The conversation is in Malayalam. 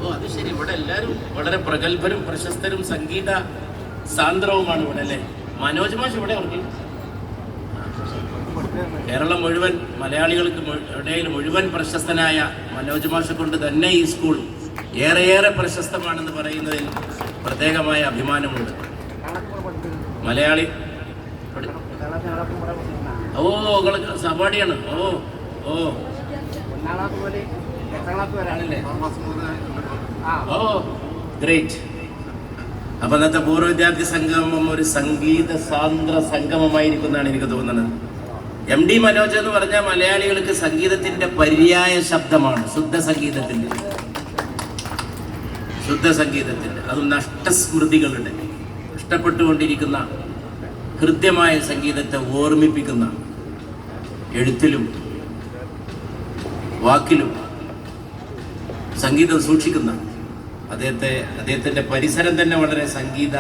ഓ അത് ശരി. ഇവിടെ എല്ലാവരും വളരെ പ്രഗത്ഭരും പ്രശസ്തരും സംഗീത സാന്ദ്രവുമാണ് ഇവിടെ അല്ലേ? മനോജ് മാഷ് ഇവിടെ ഉറങ്ങി. കേരളം മുഴുവൻ മലയാളികൾക്ക് ഇടയിൽ മുഴുവൻ പ്രശസ്തനായ മനോജ് മാഷെ കൊണ്ട് തന്നെ ഈ സ്കൂൾ ഏറെയേറെ പ്രശസ്തമാണെന്ന് പറയുന്നതിൽ പ്രത്യേകമായ അഭിമാനമുണ്ട്. മലയാളി ഓ സവാടിയാണ്. ഓ ഓ ഓ ഗ്രേറ്റ്. അപ്പൊ അന്നത്തെ പൂർവ്വ വിദ്യാർത്ഥി സംഗമം ഒരു സംഗീത സാന്ദ്ര സംഗമമായിരിക്കുന്നതാണ് എനിക്ക് തോന്നുന്നത്. MD മനോജ് എന്ന് പറഞ്ഞാൽ മലയാളികൾക്ക് സംഗീതത്തിന്റെ പര്യായ ശബ്ദമാണ്. ശുദ്ധ സംഗീതത്തിന്റെ അതും നഷ്ടസ്മൃതികളുടെ ഇഷ്ടപ്പെട്ടുകൊണ്ടിരിക്കുന്ന ഹൃദ്യമായ സംഗീതത്തെ ഓർമ്മിപ്പിക്കുന്ന, എഴുത്തിലും വാക്കിലും സംഗീതം സൂക്ഷിക്കുന്ന അദ്ദേഹത്തിന്റെ പരിസരം തന്നെ വളരെ സംഗീത